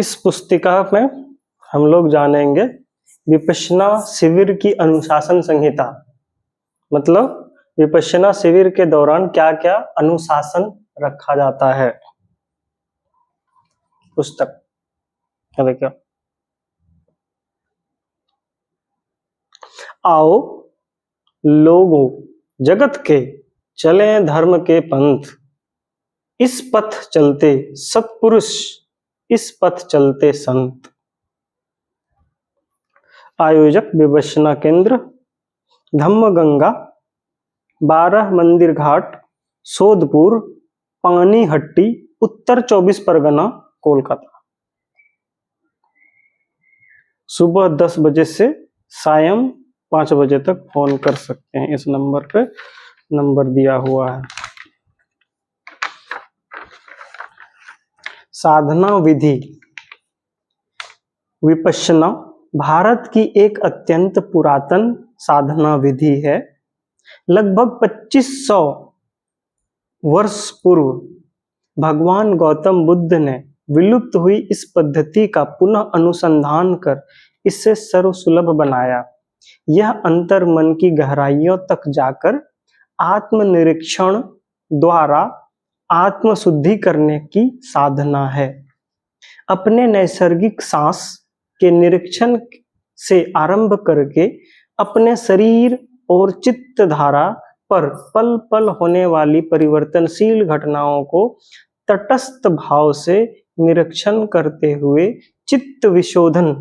इस पुस्तिका में हम लोग जानेंगे विपश्यना शिविर की अनुशासन संहिता। मतलब विपश्यना शिविर के दौरान क्या क्या अनुशासन रखा जाता है। पुस्तक देखिए, आओ लोगों जगत के चले धर्म के पंथ, इस पथ चलते सत्पुरुष, इस पथ चलते संत। आयोजक विपश्यना केंद्र धम्मगंगा, 12 मंदिर घाट, सोदपुर, पानीहट्टी, उत्तर 24 परगना, कोलकाता। सुबह 10 बजे से सायं 5 बजे तक फोन कर सकते हैं। इस नंबर पे नंबर दिया हुआ है। साधना विधि। विपश्यना भारत की एक अत्यंत पुरातन साधना विधि है। लगभग 2500 वर्ष पूर्व भगवान गौतम बुद्ध ने विलुप्त हुई इस पद्धति का पुनः अनुसंधान कर इसे सर्वसुलभ बनाया। यह अंतर मन की गहराइयों तक जाकर आत्मनिरीक्षण द्वारा आत्मशुद्धि करने की साधना है। अपने नैसर्गिक सांस के निरीक्षण से आरंभ करके अपने शरीर और चित्त धारा पर पल पल होने वाली परिवर्तनशील घटनाओं को तटस्थ भाव से निरीक्षण करते हुए चित्त विशोधन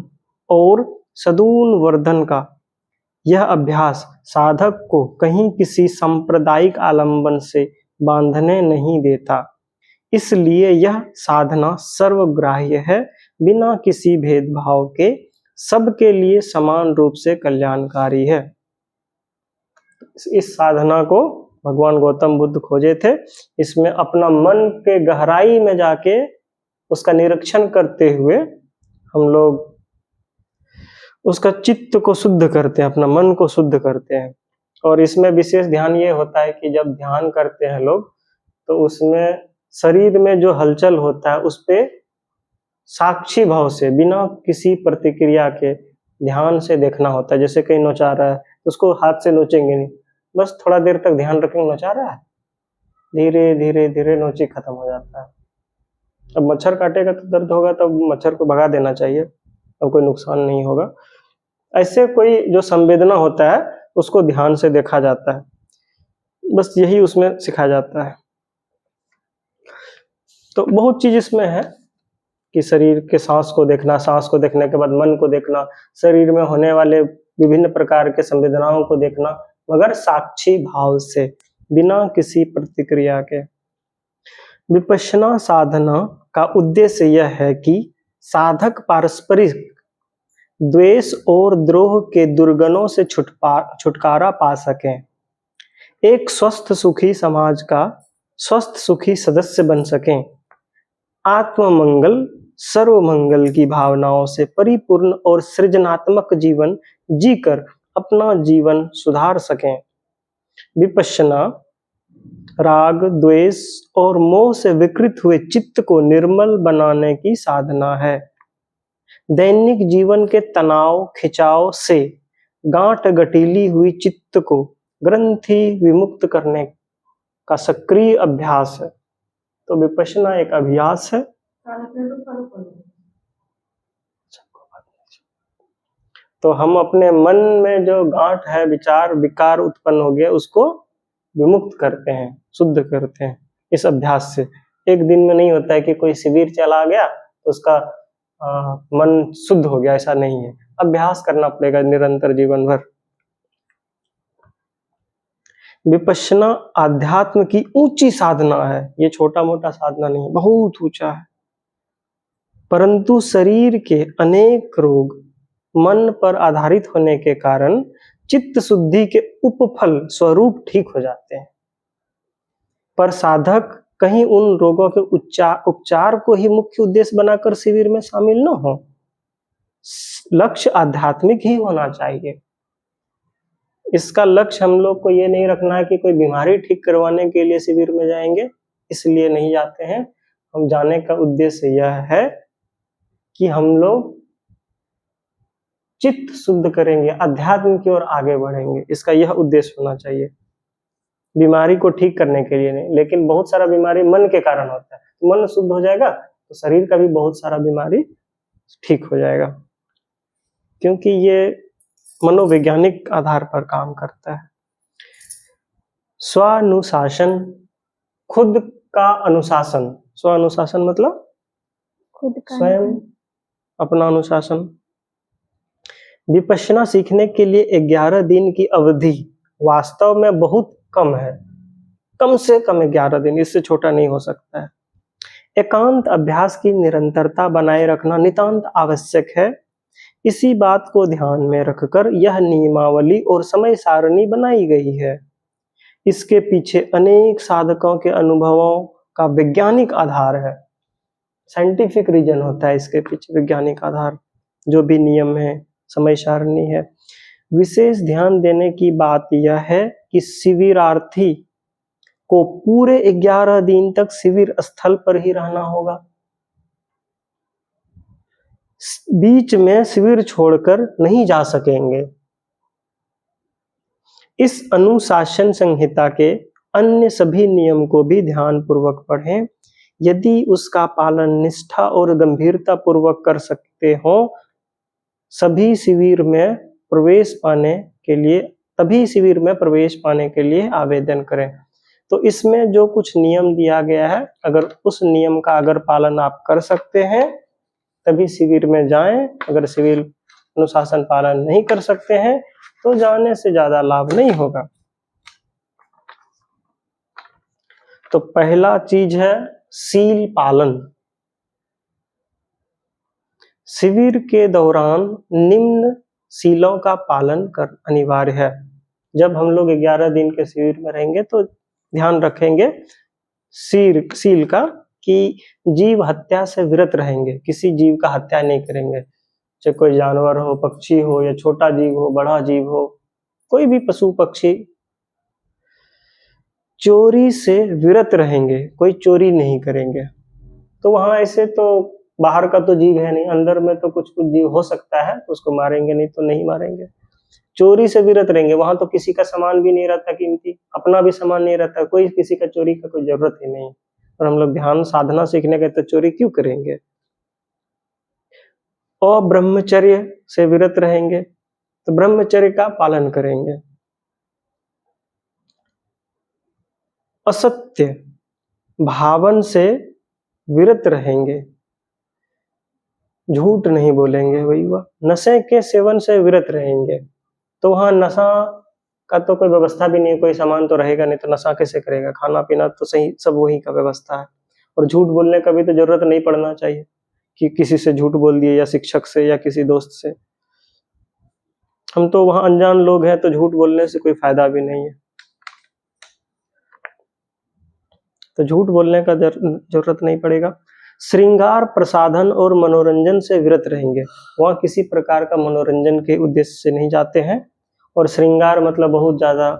और सद्गुण वर्धन का यह अभ्यास साधक को कहीं किसी सांप्रदायिक आलंबन से बांधने नहीं देता। इसलिए यह साधना सर्वग्राह्य है, बिना किसी भेदभाव के सबके लिए समान रूप से कल्याणकारी है। इस साधना को भगवान गौतम बुद्ध खोजे थे। इसमें अपना मन के गहराई में जाके उसका निरीक्षण करते हुए हम लोग उसका चित्त को शुद्ध करते हैं, अपना मन को शुद्ध करते हैं। और इसमें विशेष ध्यान ये होता है कि जब ध्यान करते हैं लोग तो उसमें शरीर में जो हलचल होता है उस पे साक्षी भाव से बिना किसी प्रतिक्रिया के ध्यान से देखना होता है। जैसे कहीं नोचा रहा है उसको हाथ से नोचेंगे नहीं, बस थोड़ा देर तक ध्यान रखेंगे, नोचा रहा है, धीरे धीरे धीरे नोची खत्म हो जाता है। अब मच्छर काटेगा तो दर्द होगा, तब मच्छर को भगा देना चाहिए, अब कोई नुकसान नहीं होगा। ऐसे कोई जो संवेदना होता है उसको ध्यान से देखा जाता है, बस यही उसमें सिखाया जाता है। तो बहुत चीज इसमें है कि शरीर के सांस को देखना, सांस को देखने के बाद मन को देखना, शरीर में होने वाले विभिन्न प्रकार के संवेदनाओं को देखना, मगर साक्षी भाव से, बिना किसी प्रतिक्रिया के। विपश्यना साधना का उद्देश्य यह है कि साधक पारस्परिक द्वेष और द्रोह के दुर्गुणों से छुटकारा पा सकें, एक स्वस्थ सुखी समाज का स्वस्थ सुखी सदस्य बन सकें, आत्ममंगल सर्वमंगल की भावनाओं से परिपूर्ण और सृजनात्मक जीवन जीकर अपना जीवन सुधार सकें। विपश्यना राग, द्वेष और मोह से विकृत हुए चित्त को निर्मल बनाने की साधना है। दैनिक जीवन के तनाव खिंचाव से गांठ गठीली हुई चित्त को ग्रंथि विमुक्त करने का सक्रिय अभ्यास है। तो विपश्यना एक अभ्यास है। तो हम अपने मन में जो गांठ है, विचार विकार उत्पन्न हो गया, उसको विमुक्त करते हैं, शुद्ध करते हैं इस अभ्यास से। एक दिन में नहीं होता है कि कोई शिविर चला गया तो उसका मन शुद्ध हो गया, ऐसा नहीं है। अभ्यास करना पड़ेगा निरंतर जीवन भर। विपश्यना आध्यात्म की ऊंची साधना है, ये छोटा मोटा साधना नहीं है, बहुत ऊंचा है। परंतु शरीर के अनेक रोग मन पर आधारित होने के कारण चित्त शुद्धि के उपफल स्वरूप ठीक हो जाते हैं। पर साधक कहीं उन रोगों के उपचार को ही मुख्य उद्देश्य बनाकर शिविर में शामिल न हो। लक्ष्य आध्यात्मिक ही होना चाहिए। इसका लक्ष्य हम लोग को ये नहीं रखना है कि कोई बीमारी ठीक करवाने के लिए शिविर में जाएंगे, इसलिए नहीं जाते हैं। हम जाने का उद्देश्य यह है कि हम लोग चित्त शुद्ध करेंगे, अध्यात्म की ओर आगे बढ़ेंगे, इसका यह उद्देश्य होना चाहिए। बीमारी को ठीक करने के लिए नहीं, लेकिन बहुत सारा बीमारी मन के कारण होता है। तो मन शुद्ध हो जाएगा तो शरीर का भी बहुत सारा बीमारी ठीक हो जाएगा, क्योंकि ये मनोवैज्ञानिक आधार पर काम करता है। स्वानुशासन, खुद का अनुशासन। स्वानुशासन मतलब खुद का स्वयं अपना अनुशासन। विपश्यना सीखने के लिए 11 दिन की अवधि वास्तव में बहुत कम है, कम से कम 11 दिन, इससे छोटा नहीं हो सकता है। एकांत अभ्यास की निरंतरता बनाए रखना नितांत आवश्यक है। इसी बात को ध्यान में रखकर यह नियमावली और समय सारणी बनाई गई है। इसके पीछे अनेक साधकों के अनुभवों का वैज्ञानिक आधार है। साइंटिफिक रीजन होता है इसके पीछे, वैज्ञानिक आधार। जो भी नियम है, समय सारणी है। विशेष ध्यान देने की बात यह है कि शिविरार्थी को पूरे 11 दिन तक शिविर स्थल पर ही रहना होगा। बीच में शिविर छोड़कर नहीं जा सकेंगे। इस अनुशासन संहिता के अन्य सभी नियम को भी ध्यान पूर्वक पढ़ें। यदि उसका पालन निष्ठा और गंभीरता पूर्वक कर सकते हो, तभी शिविर में प्रवेश पाने के लिए आवेदन करें। तो इसमें जो कुछ नियम दिया गया है, अगर उस नियम का अगर पालन आप कर सकते हैं तभी शिविर में जाएं। अगर शिविर अनुशासन पालन नहीं कर सकते हैं तो जाने से ज्यादा लाभ नहीं होगा। तो पहला चीज है शील पालन। शिविर के दौरान निम्न शीलों का पालन कर अनिवार्य है। जब हम लोग 11 दिन के शिविर में रहेंगे तो ध्यान रखेंगे शील का, कि जीव हत्या से विरत रहेंगे, किसी जीव का हत्या नहीं करेंगे। चाहे कोई जानवर हो, पक्षी हो, या छोटा जीव हो, बड़ा जीव हो, कोई भी पशु पक्षी। चोरी से विरत रहेंगे, कोई चोरी नहीं करेंगे। तो वहां ऐसे तो बाहर का तो जीव है नहीं, अंदर में तो कुछ कुछ जीव हो सकता है, उसको मारेंगे नहीं तो नहीं मारेंगे। चोरी से विरत रहेंगे। वहां तो किसी का सामान भी नहीं रहता कीमती, अपना भी सामान नहीं रहता, कोई किसी का चोरी का कोई जरूरत ही नहीं। और हम लोग ध्यान साधना सीखने गए तो चोरी क्यों करेंगे। और ब्रह्मचर्य से विरत रहेंगे, तो ब्रह्मचर्य का पालन करेंगे। असत्य भावन से विरत रहेंगे, झूठ नहीं बोलेंगे। वही हुआ। नशे के सेवन से विरत रहेंगे। तो वहां नशा का तो कोई व्यवस्था भी नहीं है, कोई सामान तो रहेगा नहीं, तो नशा कैसे करेगा। खाना पीना तो सही सब वही का व्यवस्था है। और झूठ बोलने का भी तो जरूरत नहीं पड़ना चाहिए कि किसी से झूठ बोल दिए, या शिक्षक से, या किसी दोस्त से। हम तो वहां अनजान लोग हैं, तो झूठ बोलने से कोई फायदा भी नहीं है। तो झूठ बोलने का जरूरत नहीं पड़ेगा। श्रृंगार, प्रसाधन और मनोरंजन से विरत रहेंगे। वहां किसी प्रकार का मनोरंजन के उद्देश्य से नहीं जाते हैं। और श्रृंगार मतलब बहुत ज्यादा,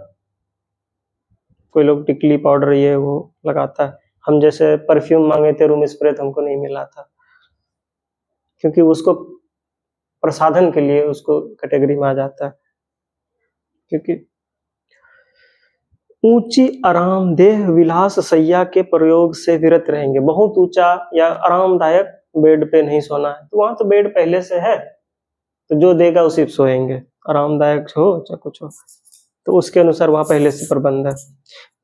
कोई लोग टिकली पाउडर ये वो लगाता है। हम जैसे परफ्यूम मांगे थे, रूम स्प्रे, तो हमको नहीं मिला था, क्योंकि उसको प्रसाधन के लिए उसको कैटेगरी में आ जाता है। क्योंकि ऊंची आरामदेह विलास सैया के प्रयोग से विरत रहेंगे। बहुत ऊंचा या आरामदायक बेड पे नहीं सोना है। तो वहां तो बेड पहले से है, तो जो देगा उसी पे सोएंगे, आरामदायक हो चाहे कुछ हो, तो उसके अनुसार वहां पहले से प्रबंध है।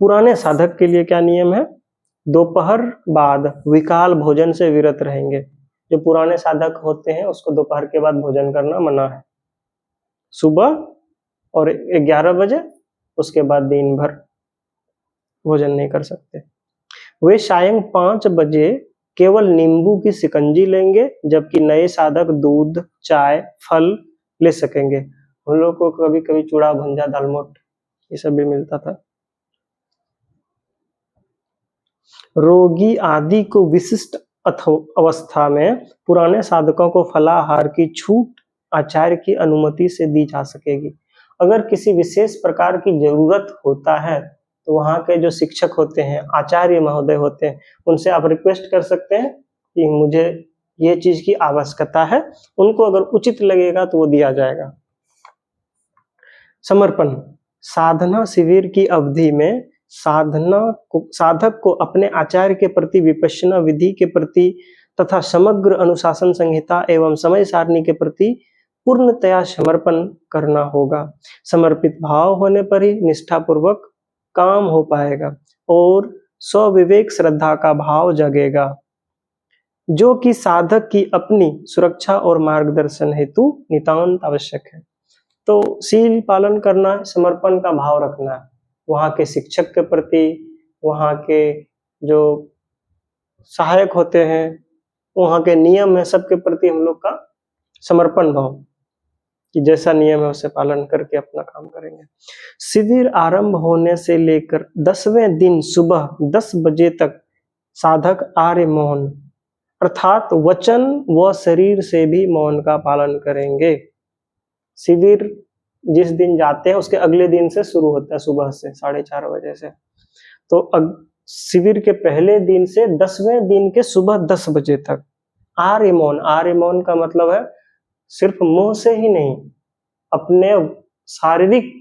पुराने साधक के लिए क्या नियम है। दोपहर बाद विकाल भोजन से विरत रहेंगे। जो पुराने साधक होते हैं उसको दोपहर के बाद भोजन करना मना है। सुबह और 11 बजे, उसके बाद दिन भर भोजन नहीं कर सकते। वे सायं 5 बजे केवल नींबू की शिकंजी लेंगे, जबकि नए साधक दूध, चाय, फल ले सकेंगे। हम लोग को कभी कभी चूड़ा भुंजा, दालमोट ये सब भी मिलता था। रोगी आदि को विशिष्ट अवस्था में पुराने साधकों को फलाहार की छूट आचार्य की अनुमति से दी जा सकेगी। अगर किसी विशेष प्रकार की जरूरत होता है तो वहाँ के जो शिक्षक होते हैं, आचार्य महोदय होते हैं, उनसे आप रिक्वेस्ट कर सकते हैं कि मुझे ये चीज की आवश्यकता है, उनको अगर उचित लगेगा तो वो दिया जाएगा। समर्पण, साधना शिविर की अवधि में साधक को अपने आचार्य के प्रति, विपश्यना विधि के प्रति तथा समग्र अनुशासन संहिता एवं समय सारणी के प्रति पूर्णतया समर्पण करना होगा। समर्पित भाव होने पर ही निष्ठापूर्वक काम हो पाएगा और स्वविवेक श्रद्धा का भाव जगेगा, जो कि साधक की अपनी सुरक्षा और मार्गदर्शन हेतु नितांत आवश्यक है। तो शील पालन करना है, समर्पण का भाव रखना है, वहाँ के शिक्षक के प्रति, वहाँ के जो सहायक होते हैं, वहाँ के नियम है, सबके प्रति हम लोग का समर्पण भाव, कि जैसा नियम है उसे पालन करके अपना काम करेंगे। शिविर आरंभ होने से लेकर 10वें दिन सुबह 10 बजे तक साधक आर्य मौन अर्थात वचन व शरीर से भी मौन का पालन करेंगे। शिविर जिस दिन जाते हैं उसके अगले दिन से शुरू होता है, सुबह से 4:30 बजे से। तो शिविर के पहले दिन से 10वें दिन के सुबह 10 बजे तक आर्य मौन का मतलब है सिर्फ मुंह से ही नहीं, अपने शारीरिक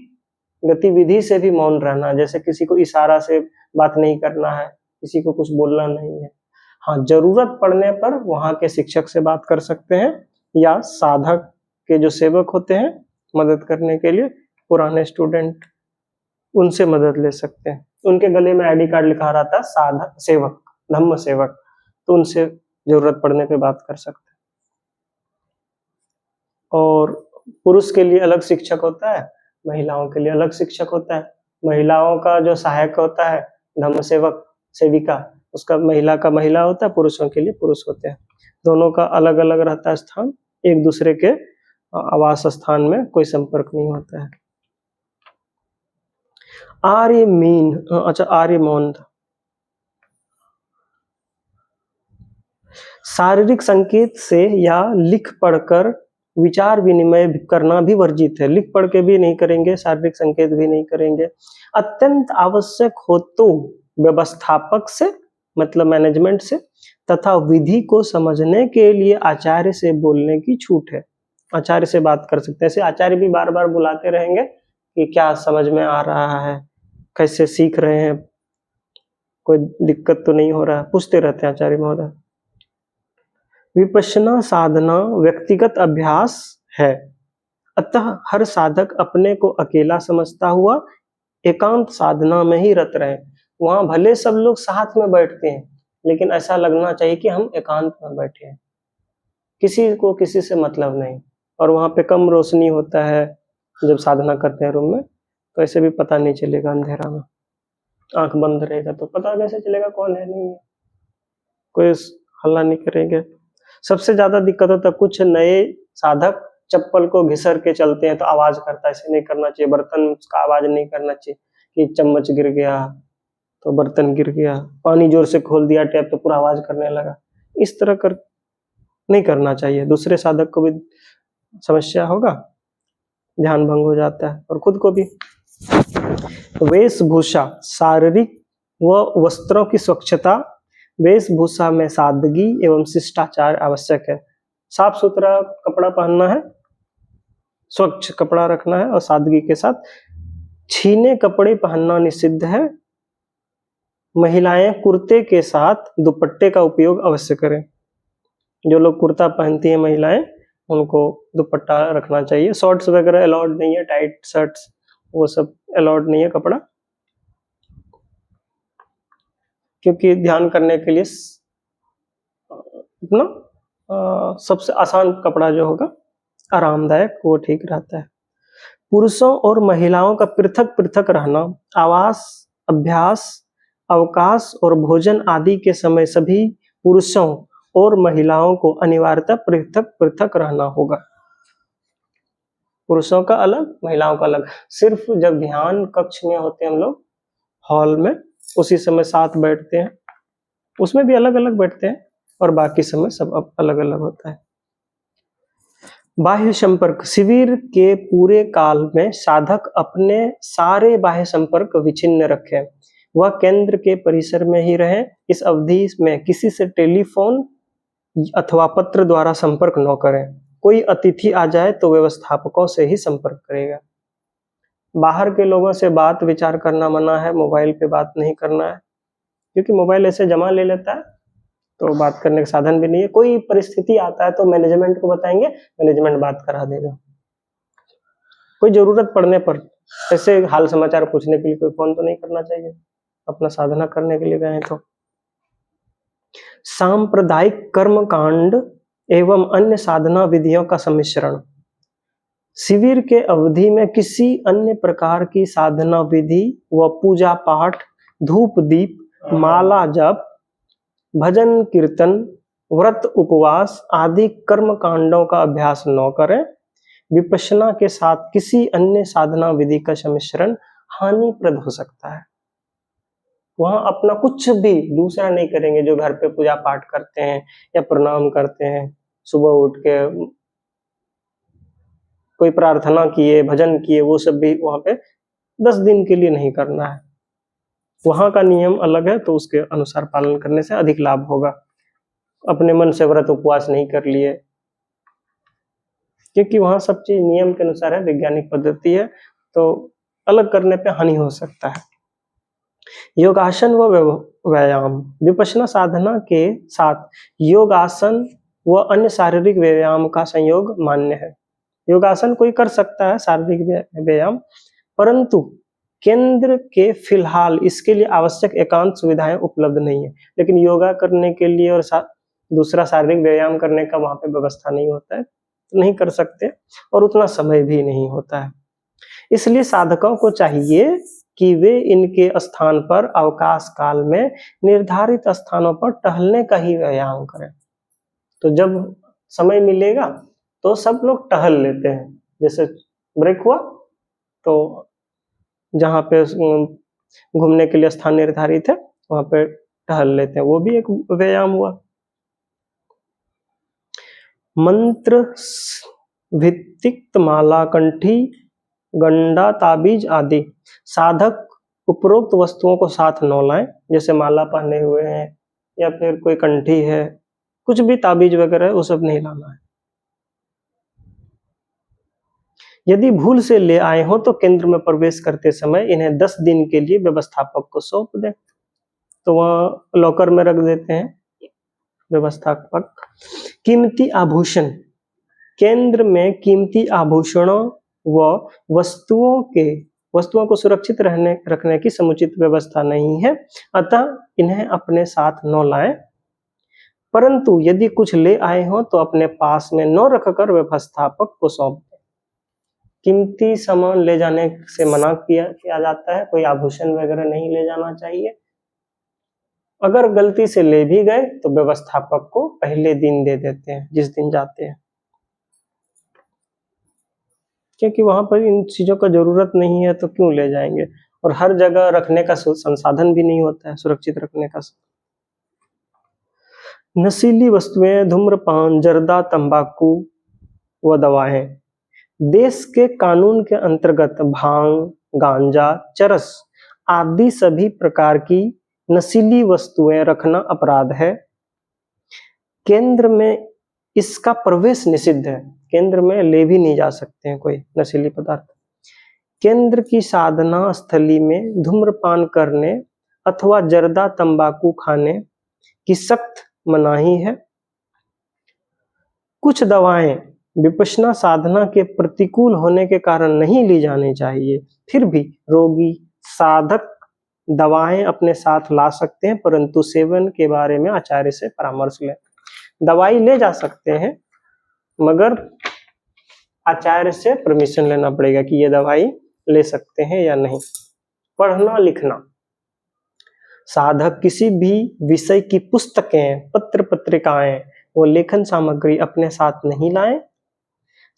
गतिविधि से भी मौन रहना। जैसे किसी को इशारा से बात नहीं करना है, किसी को कुछ बोलना नहीं है। हाँ, जरूरत पड़ने पर वहाँ के शिक्षक से बात कर सकते हैं या साधक के जो सेवक होते हैं मदद करने के लिए, पुराने स्टूडेंट, उनसे मदद ले सकते हैं। उनके गले में आईडी कार्ड लिखा रहता है साधक सेवक, धम्म सेवक, तो उनसे जरूरत पड़ने पे बात कर सकते हैं। और पुरुष के लिए अलग शिक्षक होता है, महिलाओं के लिए अलग शिक्षक होता है। महिलाओं का जो सहायक होता है धम्म सेवक सेविका, उसका महिला का महिला होता है, पुरुषों के लिए पुरुष होते हैं। दोनों का अलग अलग रहता है स्थान, एक दूसरे के आवास स्थान में कोई संपर्क नहीं होता है। आर्य मौन शारीरिक संकेत से या लिख पढ़कर विचार विनिमय करना भी वर्जित है। लिख पढ़ के भी नहीं करेंगे, शारीरिक संकेत भी नहीं करेंगे। अत्यंत आवश्यक हो तो व्यवस्थापक से मतलब मैनेजमेंट से तथा विधि को समझने के लिए आचार्य से बोलने की छूट है। आचार्य से बात कर सकते हैं। ऐसे आचार्य भी बार बार बुलाते रहेंगे कि क्या समझ में आ रहा है, कैसे सीख रहे हैं, कोई दिक्कत तो नहीं हो रहा है, पूछते रहते हैं आचार्य महोदय। विपश्यना साधना व्यक्तिगत अभ्यास है, अतः हर साधक अपने को अकेला समझता हुआ एकांत साधना में ही रत रहे। वहां भले सब लोग साथ में बैठते हैं, लेकिन ऐसा लगना चाहिए कि हम एकांत में बैठे हैं, किसी को किसी से मतलब नहीं। और वहां पे कम रोशनी होता है जब साधना करते हैं रूम में, तो ऐसे भी पता नहीं चलेगा अंधेरा में। आंख बंद रहेगा तो पता कैसे चलेगा कौन है नहीं है, कोई हल्ला नहीं करेंगे। सबसे ज्यादा दिक्कत होता है कुछ नए साधक चप्पल को घिसर के चलते हैं तो आवाज करता है, ऐसे नहीं करना चाहिए। बर्तन का आवाज नहीं करना चाहिए कि चम्मच गिर गया तो बर्तन गिर गया, पानी जोर से खोल दिया टैप तो पूरा आवाज करने लगा, इस तरह कर नहीं करना चाहिए। दूसरे साधक को भी समस्या होगा, ध्यान भंग हो जाता है और खुद को भी। वेशभूषा, शारीरिक व वस्त्रों की स्वच्छता, वेशभूषा में सादगी एवं शिष्टाचार आवश्यक है। साफ सुथरा कपड़ा पहनना है, स्वच्छ कपड़ा रखना है और सादगी के साथ। छीने कपड़े पहनना निषिद्ध है। महिलाएं कुर्ते के साथ दुपट्टे का उपयोग अवश्य करें। जो लोग कुर्ता पहनती हैं महिलाएं, उनको दुपट्टा रखना चाहिए। शॉर्ट्स वगैरह अलाउड नहीं है, टाइट शर्ट्स वो सब अलाउड नहीं है कपड़ा, क्योंकि ध्यान करने के लिए अपना सबसे आसान कपड़ा जो होगा आरामदायक वो ठीक रहता है। पुरुषों और महिलाओं का पृथक पृथक रहना, आवास, अभ्यास, अवकाश और भोजन आदि के समय सभी पुरुषों और महिलाओं को अनिवार्यतः पृथक पृथक रहना होगा। पुरुषों का अलग, महिलाओं का अलग। सिर्फ जब ध्यान कक्ष में होते हैं हम लोग हॉल में, उसी समय साथ बैठते हैं, उसमें भी अलग अलग बैठते हैं और बाकी समय सब अलग अलग होता है। बाह्य संपर्क, शिविर के पूरे काल में साधक अपने सारे बाह्य संपर्क विच्छिन्न रखें, वह केंद्र के परिसर में ही रहे। इस अवधि में किसी से टेलीफोन अथवा पत्र द्वारा संपर्क न करें। कोई अतिथि आ जाए तो व्यवस्थापकों से ही संपर्क करेगा। बाहर के लोगों से बात विचार करना मना है, मोबाइल पे बात नहीं करना है, क्योंकि मोबाइल ऐसे जमा ले लेता है तो बात करने का साधन भी नहीं है। कोई परिस्थिति आता है तो मैनेजमेंट को बताएंगे, मैनेजमेंट बात करा देगा। कोई जरूरत पड़ने पर ऐसे हाल समाचार पूछने के लिए कोई फोन तो नहीं करना चाहिए, अपना साधना करने के लिए गए तो। सांप्रदायिक कर्म कांड एवं अन्य साधना विधियों का सम्मिश्रण। शिविर के अवधि में किसी अन्य प्रकार की साधना विधि व पूजा पाठ, धूप दीप, माला जप, भजन कीर्तन, व्रत उपवास आदि कर्म कांडों का अभ्यास न करें। विपश्यना के साथ किसी अन्य साधना विधि का सम्मिश्रण हानिप्रद हो सकता है। वहां अपना कुछ भी दूसरा नहीं करेंगे, जो घर पे पूजा पाठ करते हैं या प्रणाम करते हैं, सुबह उठ के कोई प्रार्थना किए, भजन किए, वो सब भी वहां पे 10 दिन के लिए नहीं करना है। वहां का नियम अलग है तो उसके अनुसार पालन करने से अधिक लाभ होगा। अपने मन से व्रत उपवास नहीं कर लिए, क्योंकि वहां सब चीज नियम के अनुसार है, वैज्ञानिक पद्धति है, तो अलग करने पे हानि हो सकता है। योगासन व व्यायाम। विपश्यना साधना के साथ योगासन व अन्य शारीरिक व्यायाम का संयोग मान्य है। योगासन कोई कर सकता है, शारीरिक व्यायाम, परंतु केंद्र के फिलहाल इसके लिए आवश्यक एकांत सुविधाएं उपलब्ध नहीं है। लेकिन योगा करने के लिए और दूसरा शारीरिक व्यायाम करने का वहां पे व्यवस्था नहीं होता है, तो नहीं कर सकते, और उतना समय भी नहीं होता है। इसलिए साधकों को चाहिए कि वे इनके स्थान पर अवकाश काल में निर्धारित स्थानों पर टहलने का ही व्यायाम करें। तो जब समय मिलेगा तो सब लोग टहल लेते हैं, जैसे ब्रेक हुआ तो जहाँ पे घूमने के लिए स्थान निर्धारित है वहां पे टहल लेते हैं, वो भी एक व्यायाम हुआ। मंत्र भित्तिक माला, कंठी, गंडा, ताबीज आदि। साधक उपरोक्त वस्तुओं को साथ न लाएं, जैसे माला पहने हुए हैं या फिर कोई कंठी है, कुछ भी ताबीज वगैरह वो सब नहीं लाना है। यदि भूल से ले आए हो तो केंद्र में प्रवेश करते समय इन्हें 10 दिन के लिए व्यवस्थापक को सौंप दें। तो वह लॉकर में रख देते हैं व्यवस्थापक। कीमती आभूषण। केंद्र में कीमती आभूषणों व वस्तुओं को सुरक्षित रखने की समुचित व्यवस्था नहीं है, अतः इन्हें अपने साथ न लाएं। परंतु यदि कुछ ले आए हो तो अपने पास में न रखकर व्यवस्थापक को सौंप दें। कीमती सामान ले जाने से मना किया जाता है, कोई आभूषण वगैरह नहीं ले जाना चाहिए। अगर गलती से ले भी गए तो व्यवस्थापक को पहले दिन दे देते हैं, जिस दिन जाते हैं, क्योंकि वहां पर इन चीजों का जरूरत नहीं है तो क्यों ले जाएंगे, और हर जगह रखने का संसाधन भी नहीं होता है सुरक्षित रखने का। नशीली वस्तुएं, धूम्रपान, जर्दा, तंबाकू व दवाएं। देश के कानून के अंतर्गत भांग, गांजा, चरस आदि सभी प्रकार की नशीली वस्तुएं रखना अपराध है। केंद्र में इसका प्रवेश निषिद्ध है, केंद्र में ले भी नहीं जा सकते हैं कोई नशीली पदार्थ। केंद्र की साधना स्थली में धूम्रपान करने अथवा जर्दा तंबाकू खाने की सख्त मनाही है। कुछ दवाएं विपश्यना साधना के प्रतिकूल होने के कारण नहीं ली जानी चाहिए, फिर भी रोगी साधक दवाएं अपने साथ ला सकते हैं, परंतु सेवन के बारे में आचार्य से परामर्श लें। दवाई ले जा सकते हैं मगर आचार्य से परमिशन लेना पड़ेगा कि ये दवाई ले सकते हैं या नहीं। पढ़ना लिखना। साधक किसी भी विषय की पुस्तकें, पत्र पत्रिकाएं व लेखन सामग्री अपने साथ नहीं लाएं।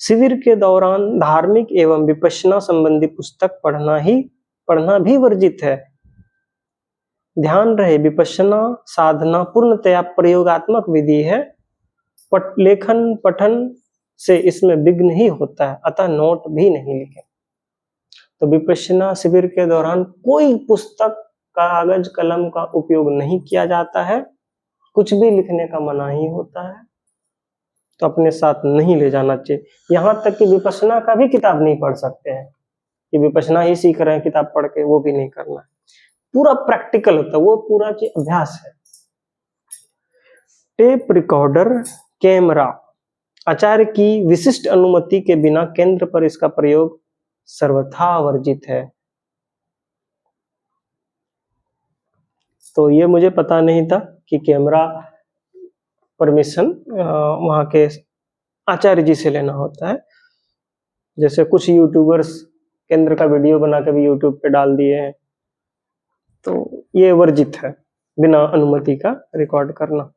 शिविर के दौरान धार्मिक एवं विपश्यना संबंधी पुस्तक पढ़ना भी वर्जित है। ध्यान रहे, विपश्यना साधना पूर्णतया प्रयोगात्मक विधि है। लेखन पठन से इसमें विघ्न ही होता है, अतः नोट भी नहीं लिखें। तो विपश्यना शिविर के दौरान कोई पुस्तक, कागज कलम का उपयोग नहीं किया जाता है, कुछ भी लिखने का मना ही होता है। तो अपने साथ नहीं ले जाना चाहिए। यहाँ तक कि विपश्यना का भी किताब नहीं पढ़ सकते हैं कि विपश्यना ही सीख रहे हैं किताब पढ़ के, वो भी नहीं करना है। पूरा प्रैक्टिकल होता है, वो पूरा की अभ्यास है। टेप रिकॉर्डर, कैमरा, आचार्य की विशिष्ट अनुमति के बिना केंद्र पर इसका प्रयोग सर्वथा वर्जित है। तो ये मुझे पता नहीं था कि कैमरा परमिशन वहाँ के आचार्य जी से लेना होता है। जैसे कुछ यूट्यूबर्स केंद्र का वीडियो बना के भी यूट्यूब पे डाल दिए हैं, तो ये वर्जित है बिना अनुमति का रिकॉर्ड करना।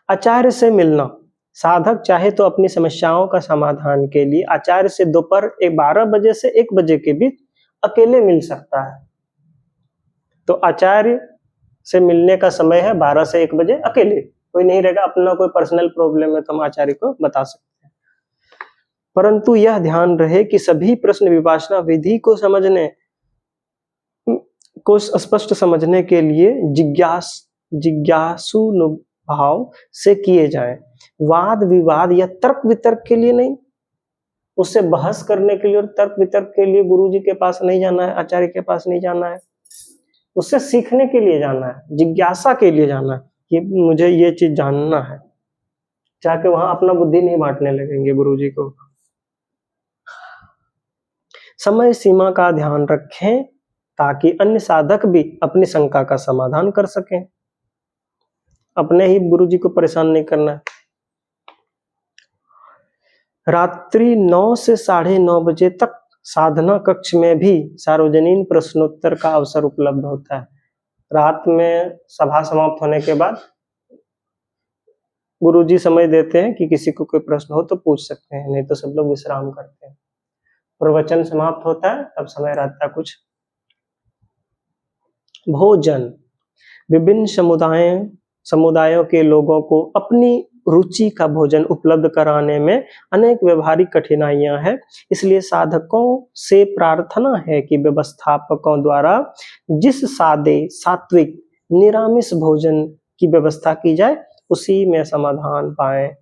आचार्य से मिलना, साधक चाहे तो अपनी समस्याओं का समाधान के लिए आचार्य से दोपहर 12 बजे से 1 बजे के बीच अकेले मिल सकता है। तो आचार्य से मिलने का समय है 12 से 1 बजे अकेले, कोई नहीं रहेगा। अपना कोई पर्सनल प्रॉब्लम है तो हम आचार्य को बता सकते हैं, परंतु यह ध्यान रहे कि सभी प्रश्न विपासना विधि को स्पष्ट समझने के लिए जिज्ञासु भाव से किए जाएं, वाद विवाद या तर्क वितर्क के लिए नहीं। उससे बहस करने के लिए और तर्क वितर्क के लिए गुरु जी के पास नहीं जाना है, आचार्य के पास नहीं जाना है। उससे सीखने के लिए जाना है, जिज्ञासा के लिए जाना है कि मुझे ये चीज जानना है। जाके वहां अपना बुद्धि नहीं बांटने लगेंगे गुरु जी को। समय सीमा का ध्यान रखें ताकि अन्य साधक भी अपनी शंका का समाधान कर सकें। अपने ही गुरु जी को परेशान नहीं करना है। रात्रि 9 से 9:30 बजे तक साधना कक्ष में भी सार्वजनिक प्रश्नोत्तर का अवसर उपलब्ध होता है। रात में सभा समाप्त होने के बाद गुरुजी समय देते हैं कि किसी को कोई प्रश्न हो तो पूछ सकते हैं, नहीं तो सब लोग विश्राम करते हैं। प्रवचन समाप्त होता है तब समय रहता है कुछ। भोजन, विभिन्न समुदायों के लोगों को अपनी रुचि का भोजन उपलब्ध कराने में अनेक व्यवहारिक कठिनाइयां हैं। इसलिए साधकों से प्रार्थना है कि व्यवस्थापकों द्वारा जिस सादे, सात्विक, निरामिष भोजन की व्यवस्था की जाए उसी में समाधान पाए।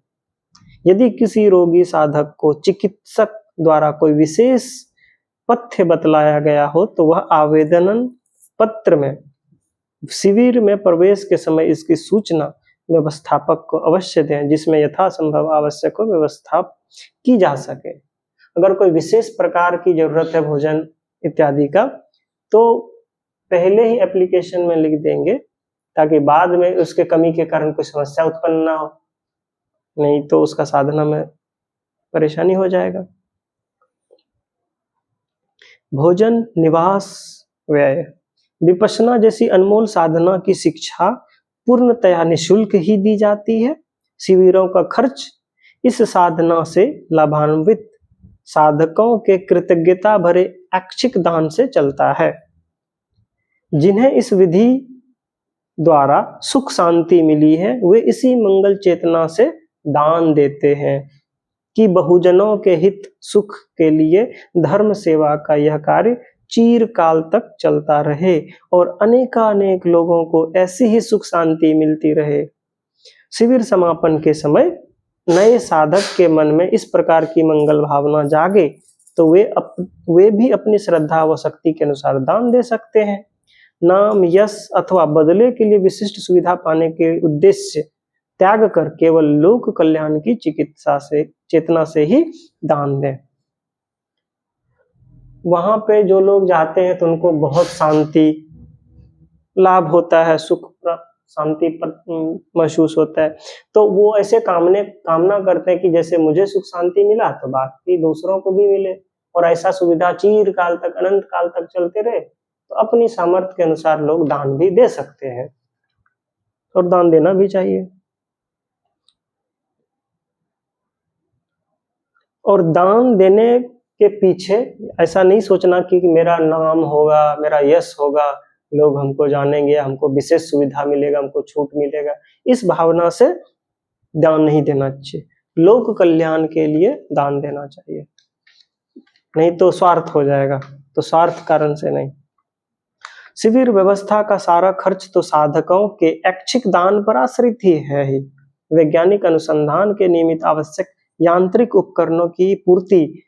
यदि किसी रोगी साधक को चिकित्सक द्वारा कोई विशेष पथ्य बतलाया गया हो तो वह आवेदन पत्र में शिविर में प्रवेश के समय इसकी सूचना व्यवस्थापक को अवश्य दें, जिसमें यथासंभव आवश्यक व्यवस्था की जा सके। अगर कोई विशेष प्रकार की जरूरत है भोजन इत्यादि का तो पहले ही एप्लीकेशन में लिख देंगे ताकि बाद में उसके कमी के कारण कोई समस्या उत्पन्न ना हो, नहीं तो उसका साधना में परेशानी हो जाएगा। भोजन, निवास, व्यय, विपश्यना जैसी अनमोल साधना की शिक्षा पूर्णतया निःशुल्क ही दी जाती है। शिविरों का खर्च इस साधना से लाभान्वित साधकों के कृतज्ञता भरे ऐच्छिक दान से चलता है। जिन्हें इस विधि द्वारा सुख शांति मिली है वे इसी मंगल चेतना से दान देते हैं कि बहुजनों के हित सुख के लिए धर्म सेवा का यह कार्य चिरकाल तक चलता रहे और अनेकानेक लोगों को ऐसी ही सुख शांति मिलती रहे। शिविर समापन के समय नए साधक के मन में इस प्रकार की मंगल भावना जागे तो वे भी अपनी श्रद्धा व शक्ति के अनुसार दान दे सकते हैं। नाम, यश अथवा बदले के लिए विशिष्ट सुविधा पाने के उद्देश्य त्याग कर केवल लोक कल्याण की चेतना से ही दान दें। वहां पे जो लोग जाते हैं तो उनको बहुत शांति लाभ होता है, सुख शांति महसूस होता है। तो वो ऐसे कामना करते हैं कि जैसे मुझे सुख शांति मिला तो बाकी दूसरों को भी मिले और ऐसा सुविधा चिरकाल तक, अनंत काल तक चलते रहे। तो अपनी सामर्थ्य के अनुसार लोग दान भी दे सकते हैं और दान देना भी चाहिए। और दान देने के पीछे ऐसा नहीं सोचना कि मेरा नाम होगा, मेरा यश होगा, लोग हमको जानेंगे, हमको विशेष सुविधा मिलेगा, हमको छूट मिलेगा। इस भावना से दान नहीं देना चाहिए। लोक कल्याण के लिए दान देना चाहिए, नहीं तो स्वार्थ हो जाएगा। तो स्वार्थ कारण से नहीं। शिविर व्यवस्था का सारा खर्च तो साधकों के ऐच्छिक दान पर आश्रित ही है ही। वैज्ञानिक अनुसंधान के निमित्त आवश्यक यांत्रिक उपकरणों की पूर्ति,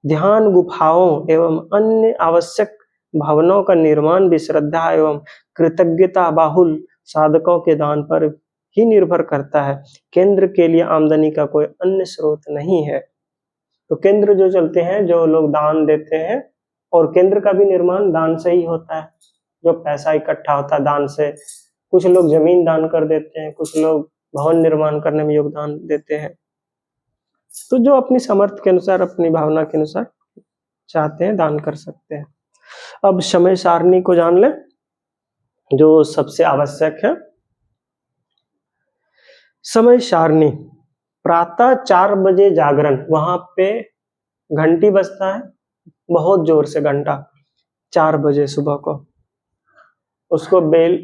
ध्यान गुफाओं एवं अन्य आवश्यक भवनों का निर्माण भी श्रद्धा एवं कृतज्ञता बाहुल साधकों के दान पर ही निर्भर करता है। केंद्र के लिए आमदनी का कोई अन्य स्रोत नहीं है। तो केंद्र जो चलते हैं, जो लोग दान देते हैं, और केंद्र का भी निर्माण दान से ही होता है। जो पैसा इकट्ठा होता है दान से, कुछ लोग जमीन दान कर देते हैं, कुछ लोग भवन निर्माण करने में योगदान देते हैं। तो जो अपनी सामर्थ्य के अनुसार, अपनी भावना के अनुसार चाहते हैं दान कर सकते हैं। अब समय सारणी को जान लें, जो सबसे आवश्यक है। समय सारणी, प्रातः 4 बजे जागरण, वहां पे घंटी बजता है बहुत जोर से, घंटा 4 बजे सुबह को, उसको बेल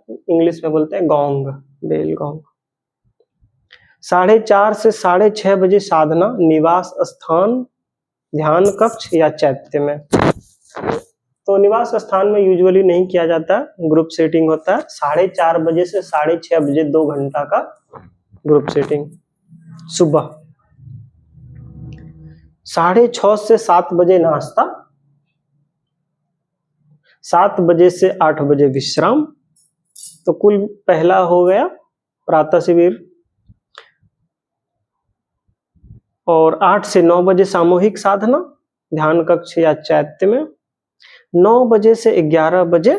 इंग्लिश में बोलते हैं गौंग, बेल गौंग। 4:30 से 6:30 बजे साधना, निवास स्थान, ध्यान कक्ष या चैत्य में। तो निवास स्थान में यूजुअली नहीं किया जाता, ग्रुप सेटिंग होता है। 4:30 बजे से 6:30 बजे 2 घंटा का ग्रुप सेटिंग सुबह। 6:30 से 7 बजे नाश्ता, 7 बजे से 8 बजे विश्राम। तो कुल पहला हो गया प्रातः शिविर। और 8 से 9 बजे सामूहिक साधना, ध्यान कक्ष या चैत्य में। 9 बजे से 11 बजे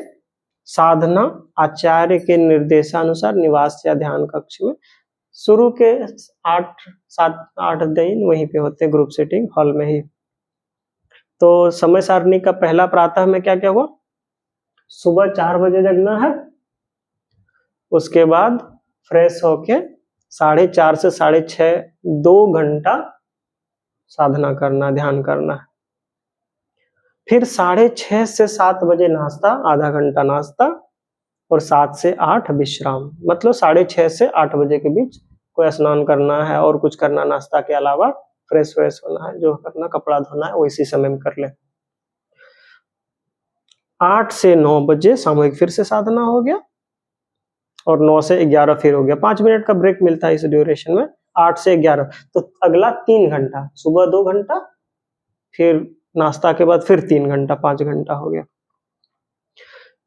साधना, आचार्य के निर्देशानुसार निवास या ध्यान कक्ष में। शुरू के 8 दिन वहीं पे होते हैं, ग्रुप सेटिंग हॉल में ही। तो समय सारणी का पहला प्रातः में क्या क्या हुआ? सुबह 4 बजे जगना है, उसके बाद फ्रेश होके 4:30 से 6:30 2 घंटा साधना करना, ध्यान करना है। फिर 6:30 से 7 बजे नाश्ता, आधा घंटा नाश्ता, और 7 से 8 विश्राम। मतलब 6:30 से 8 बजे के बीच कोई स्नान करना है और कुछ करना नाश्ता के अलावा, फ्रेश होना है, जो करना, कपड़ा धोना है, वो इसी समय में कर ले। 8 से 9 बजे सामूहिक फिर से साधना हो गया, और 9 से 11 फिर हो गया। 5 मिनट का ब्रेक मिलता है इस ड्यूरेशन में। 8 से 11, तो अगला 3 घंटा, सुबह 2 घंटा, फिर नाश्ता के बाद फिर 3 घंटा, 5 घंटा हो गया।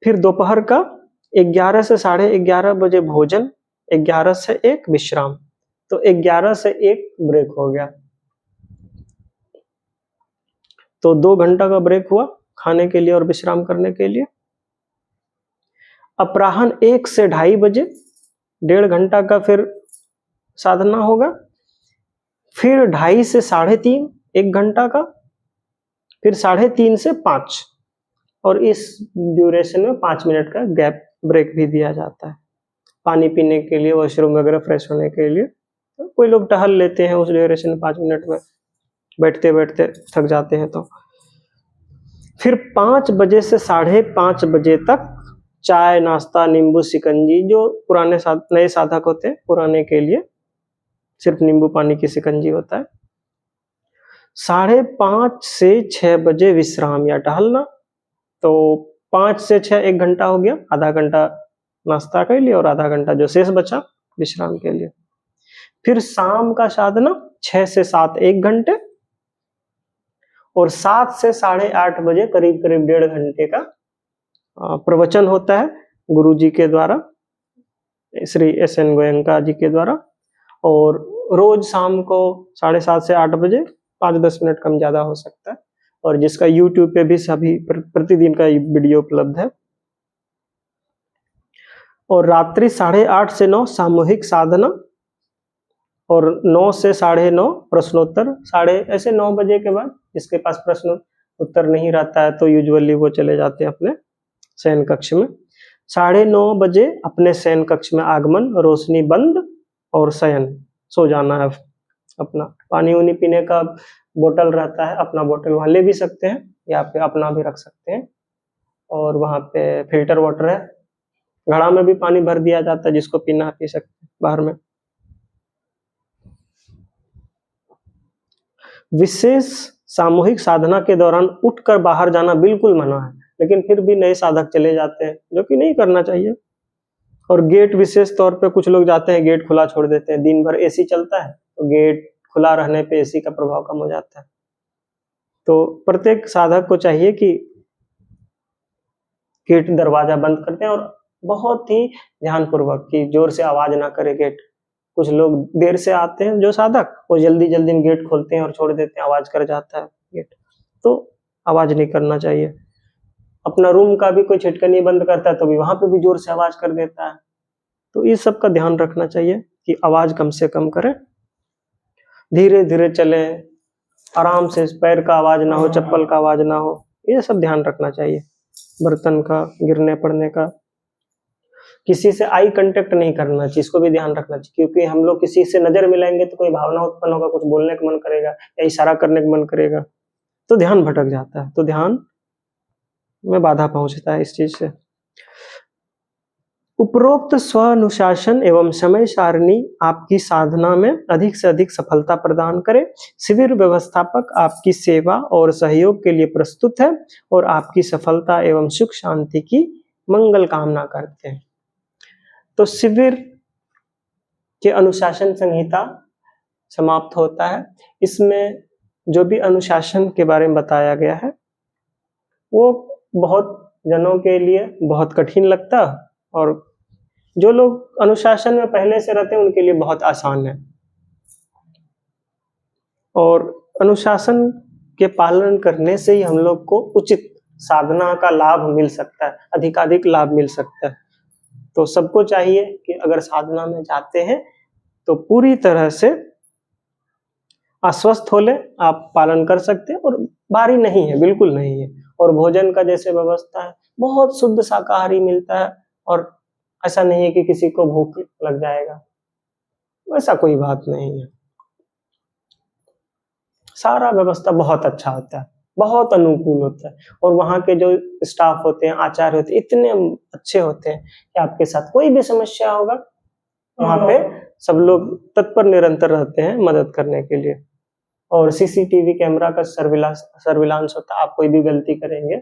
फिर दोपहर का 11 से 11:30 बजे भोजन, 11 से 1 विश्राम। तो 11 से 1 ब्रेक हो गया, तो 2 घंटा का ब्रेक हुआ खाने के लिए और विश्राम करने के लिए। अपराह्न 1 से 2:30 बजे 1.5 घंटा का फिर साधना होगा। फिर 2:30 से 3:30 1 घंटा का, फिर 3:30 से 5, और इस ड्यूरेशन में 5 मिनट का गैप ब्रेक भी दिया जाता है, पानी पीने के लिए, वॉशरूम वगैरह फ्रेश होने के लिए। तो कोई लोग टहल लेते हैं उस ड्यूरेशन में, 5 मिनट में, बैठते बैठते थक जाते हैं तो। फिर 5 बजे से 5:30 बजे तक चाय, नाश्ता, नींबू शिकंजी, जो नए साधक होते हैं, पुराने के लिए सिर्फ नींबू पानी की शिकंजी होता है। 5:30 से 6 बजे विश्राम या टहलना। तो 5 से 6 1 घंटा हो गया, आधा घंटा नाश्ता के लिए और आधा घंटा जो शेष बचा विश्राम के लिए। फिर शाम का साधना 6 से 7 1 घंटे, और 7 से 8:30 बजे करीब 1.5 घंटे का प्रवचन होता है गुरु जी के द्वारा, श्री SN गोयनका जी के द्वारा। और रोज शाम को 7:30 से 8 बजे 5-10 मिनट कम ज्यादा हो सकता है, और जिसका YouTube पे भी सभी प्रतिदिन का वीडियो उपलब्ध है। और रात्रि 8:30 से 9 सामूहिक साधना, और 9 से 9:30 प्रश्नोत्तर। ऐसे 9 बजे के बाद जिसके पास प्रश्न उत्तर नहीं रहता है तो यूजुअली वो चले जाते हैं अपने शयन कक्ष में। 9:30 बजे अपने शयन कक्ष में आगमन, रोशनी बंद और शयन, सो जाना है अपना। पानी उनी पीने का बोतल रहता है, अपना बोतल वहां ले भी सकते हैं, या फिर अपना भी रख सकते हैं। और वहां पे फिल्टर वाटर है, घड़ा में भी पानी भर दिया जाता है, जिसको पीना है पी सकते हैं बाहर में। विशेष सामूहिक साधना के दौरान उठकर बाहर जाना बिल्कुल मना है, लेकिन फिर भी नए साधक चले जाते हैं, जो कि नहीं करना चाहिए। और गेट विशेष तौर पे कुछ लोग जाते हैं गेट खुला छोड़ देते हैं, दिन भर एसी चलता है तो गेट खुला रहने पे एसी का प्रभाव कम हो जाता है। तो प्रत्येक साधक को चाहिए कि गेट दरवाजा बंद कर दें और बहुत ही ध्यानपूर्वक कि जोर से आवाज ना करे गेट। कुछ लोग देर से आते हैं जो साधक, वो जल्दी जल्दी में गेट खोलते हैं और छोड़ देते हैं, आवाज कर जाता है गेट, तो आवाज नहीं करना चाहिए। अपना रूम का भी कोई छिटकनी बंद करता है तो भी वहां पे भी जोर से आवाज कर देता है। तो इस सब का ध्यान रखना चाहिए कि आवाज कम से कम करें, धीरे धीरे चले, आराम से, पैर का आवाज ना हो, चप्पल का आवाज ना हो, ये सब ध्यान रखना चाहिए। बर्तन का गिरने पड़ने का, किसी से आई कांटेक्ट नहीं करना चाहिए, इसको भी ध्यान रखना चाहिए, क्योंकि हम लोग किसी से नजर मिलाएंगे तो कोई भावना उत्पन्न होगा, कुछ बोलने का मन करेगा या इशारा करने का मन करेगा, तो ध्यान भटक जाता है, तो ध्यान में बाधा पहुंचता है इस चीज से। उपरोक्त स्व अनुशासन एवं समय सारणी आपकी साधना में अधिक से अधिक सफलता प्रदान करे। शिविर व्यवस्थापक आपकी सेवा और सहयोग के लिए प्रस्तुत है और आपकी सफलता एवं सुख शांति की मंगल कामना करते हैं। तो शिविर के अनुशासन संहिता समाप्त होता है। इसमें जो भी अनुशासन के बारे में बताया गया है वो बहुत जनों के लिए बहुत कठिन लगता है, और जो लोग अनुशासन में पहले से रहते हैं उनके लिए बहुत आसान है। और अनुशासन के पालन करने से ही हम लोग को उचित साधना का लाभ मिल सकता है, अधिकाधिक लाभ मिल सकता है। तो सबको चाहिए कि अगर साधना में जाते हैं तो पूरी तरह से आश्वस्त हो ले, आप पालन कर सकते हैं, और भारी नहीं है, बिल्कुल नहीं है। और भोजन का जैसे व्यवस्था है, बहुत शुद्ध शाकाहारी मिलता है, और ऐसा नहीं है कि किसी को भूख लग जाएगा, वैसा कोई बात नहीं है। सारा व्यवस्था बहुत अच्छा होता है, बहुत अनुकूल होता है, और वहाँ के जो स्टाफ होते हैं, आचार्य होते हैं, इतने अच्छे होते हैं कि आपके साथ कोई भी समस्या होगा वहाँ पे सब लोग तत्पर निरंतर रहते हैं मदद करने के लिए। और सीसीटीवी कैमरा का सर्विलांस होता है, आप कोई भी गलती करेंगे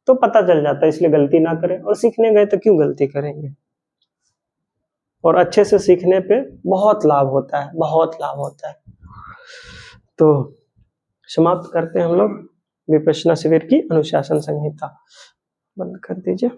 तो पता चल जाता है, इसलिए गलती ना करें, और सीखने गए तो क्यों गलती करेंगे। और अच्छे से सीखने पे बहुत लाभ होता है, बहुत लाभ होता है। तो समाप्त करते हैं हम लोग विपश्यना शिविर की अनुशासन संहिता, बंद कर दीजिए।